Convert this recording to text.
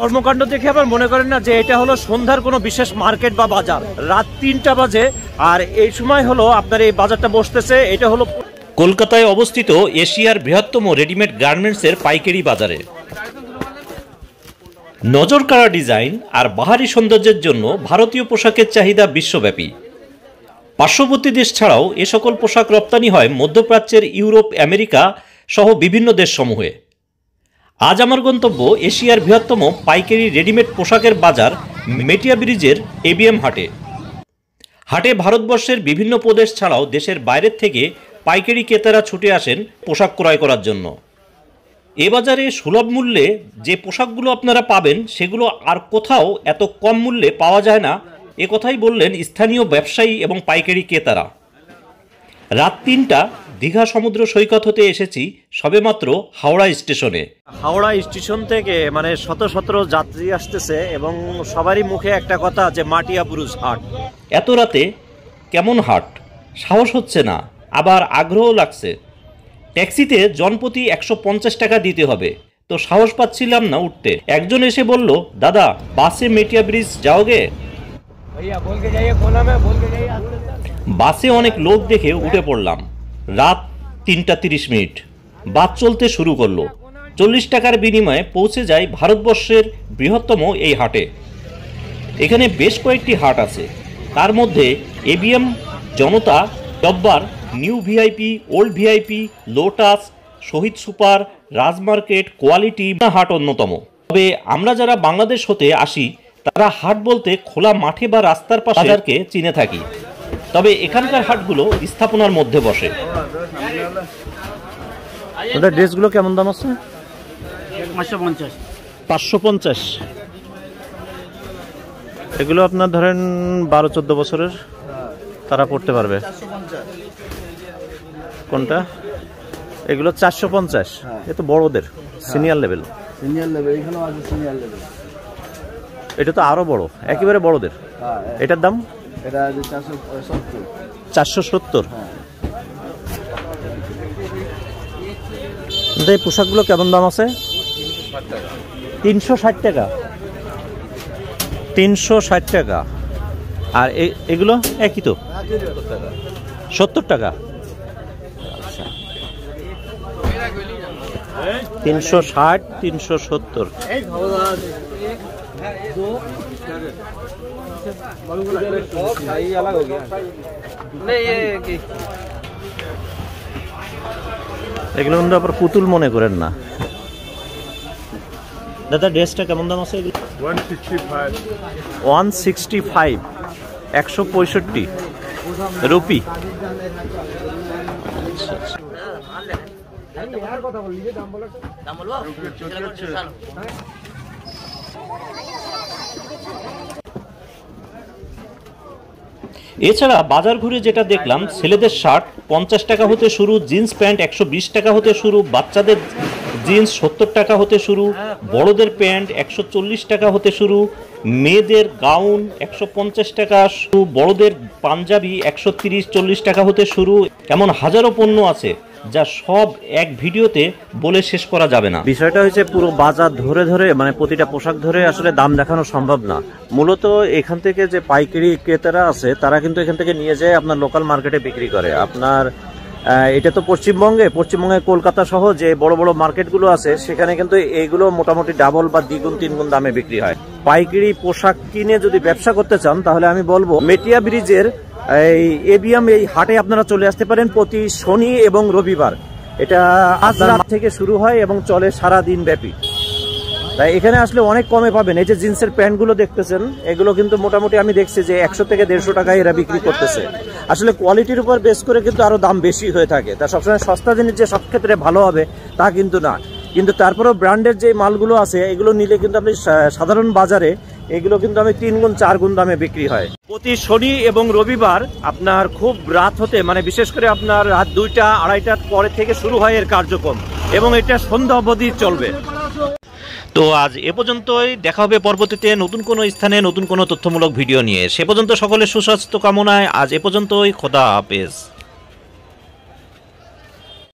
কর্মকাণ্ড দেখে আবার মনে করেন না যে এটা হলো সন্ধ্যার কোনো বিশেষ মার্কেট বা বাজার। রাত 3টা বাজে আর এই সময় হলো আপনার এই বাজারটা বসতেছে। এটা হলো কলকাতায় অবস্থিত এশিয়ার বৃহত্তম রেডিমেড গার্মেন্টসের পাইকারি বাজারে। নজরকাড়া ডিজাইন আর বাহারি সৌন্দর্যের জন্য ভারতীয় পোশাকের চাহিদা বিশ্বব্যাপী। পার্শ্ববর্তী দেশ ছাড়াও এ সকল পোশাক রপ্তানি হয় মধ্যপ্রাচ্যের ইউরোপ, আমেরিকা সহ বিভিন্ন দেশসমূহে। আজ আমার গন্তব্য এশিয়ার বৃহত্তম পাইকারি রেডিমেড পোশাকের বাজার মেটিয়া ব্রিজের এবিএম হাটে। হাটে ভারতবর্ষের বিভিন্ন প্রদেশ ছাড়াও দেশের বাইরের থেকে পাইকারি ক্রেতারা ছুটে আসেন পোশাক ক্রয় করার জন্য। এ বাজারে সুলভ মূল্যে যে পোশাকগুলো আপনারা পাবেন সেগুলো আর কোথাও এত কম মূল্যে পাওয়া যায় না, এ কথাই বললেন স্থানীয় ব্যবসায়ী এবং পাইকারি ক্রেতারা। রাত 3টা, দীঘা সমুদ্র সৈকত হতে এসেছি সবেমাত্র হাওড়া স্টেশনে। হাওড়া স্টেশন থেকে মানে শত শত যাত্রী আসতেছে এবং সবারই মুখে একটা কথা যে মাটিয়া ব্রুজ হাট। এত রাতে কেমন হাট, সাহস হচ্ছে না, আবার আগ্রহ লাগছে। ট্যাক্সিতে জনপ্রতি 150 টাকা দিতে হবে, তো সাহস পাচ্ছিলাম না উঠতে। একজন এসে বলল, দাদা বাসে মেটিয়া ব্রিজ যাওগে? বাসে অনেক লোক দেখে উঠে পড়লাম। রাত 3:30, বাস চলতে শুরু করলো। 40 টাকার বিনিময়ে পৌঁছে যায় ভারতবর্ষের বৃহত্তম এই হাটে। এখানে বেশ কয়েকটি হাট আছে, তার মধ্যে এবিএম, জনতা, টব্বার, new VIP, old VIP, Lotus, Shahid super, রাজমার্কেট, কোয়ালিটি হাট অন্যতম। তবে আমরা যারা বাংলাদেশ হতে আসি তারা হাট বলতে খোলা মাঠে বা রাস্তার পাশে বাজারকে চিনে থাকি। তবে এখানকার হাটগুলো স্থাপনার মধ্যে বসে। ড্রেসগুলো কেমন দাম আছে? 550। এগুলো আপনার ধরেন 12-14 বছরের তারা পড়তে পারবে। কোনটা? এগুলো 450। এ তো বড়দের সিনিয়র লেভেল। এটা তো আরো বড়, একেবারে বড়দের। এটার দাম? এটা 470। এই পোশাকগুলো কেমন দাম আছে? 360 টাকা। 360 টাকা। আর এগুলো একই তো? 70 টাকা। 360, 370। এগুলো কিন্তু আবার পুতুল মনে করেন না। দাদা ড্রেসটা কেমন দাম আছে? 165, 165 রুপি। এছাড়া বাজার ঘুরে যেটা দেখলাম, ছেলেদের শার্ট 50 টাকা হতে শুরু, জিন্স প্যান্ট 120 টাকা হতে শুরু, বাচ্চাদের জিন্স 70 টাকা হতে শুরু, বড়দের প্যান্ট 140 টাকা হতে শুরু, মেয়েদের গাউন 150 টাকা শুরু, বড়দের পাঞ্জাবি 130-40 টাকা হতে শুরু। এমন হাজারো পণ্য আছে যা সব এক ভিডিওতে বলে শেষ করা যাবে না। বিষয়টা হচ্ছে পুরো বাজার ধরে ধরে মানে প্রতিটা পোশাক ধরে আসলে দাম দেখানো সম্ভব না। মূলত এখান থেকে যে পাইকারি ক্রেতারা আছে তারা কিন্তু এখান থেকে নিয়ে যায় আপনার লোকাল মার্কেটে বিক্রি করে। আপনার এটা তো পশ্চিমবঙ্গে কলকাতা সহ যে বড় বড় মার্কেটগুলো আছে সেখানে কিন্তু এইগুলো মোটামুটি ডাবল বা দ্বিগুণ 3 গুণ দামে বিক্রি হয়। পাইকারি পোশাক কিনে যদি ব্যবসা করতে চান তাহলে আমি বলবো মেটিয়া ব্রিজের এই এবিএম এই হাটে আপনারা চলে আসতে পারেন প্রতি শনি এবং রবিবার। এটা আজ রাত থেকে শুরু হয় এবং চলে সারা দিন ব্যাপী। তাই এখানে আসলে অনেক কমে পাবেন। এই যে জিন্সের প্যান্টগুলো দেখতেছেন এগুলো কিন্তু মোটামুটি আমি দেখছি যে 100 থেকে 150 টাকায় এরা বিক্রি করতেছে। আসলে কোয়ালিটির উপর বেস করে কিন্তু আরো দাম বেশি হয়ে থাকে। তা সবসময় সস্তা জিনিস যে সব ক্ষেত্রে ভালো হবে তা কিন্তু না। কিন্তু তারপরেও ব্র্যান্ডের যে মালগুলো আছে এগুলো নিলে কিন্তু আপনি সাধারণ বাজারে এগুলো কিন্তু আমি 3 গুণ 4 গুণ দামে বিক্রি হয়। প্রতি শনি এবং রবিবার আপনার খুব রাত হতে মানে বিশেষ করে আপনার রাত 2টা 2:30টার পরে থেকে শুরু হয় এর কার্যক্রম এবং এটা সন্ধ্যা অবধি চলবে। তো আজ এ পর্যন্তই, দেখা হবে পরবর্তীতে নতুন কোনো স্থানে নতুন কোনো তথ্যমূলক ভিডিও নিয়ে। সে পর্যন্ত সকলের সুস্বাস্থ্য কামনায় আজ এ পর্যন্তই। খোদা হাফেজ।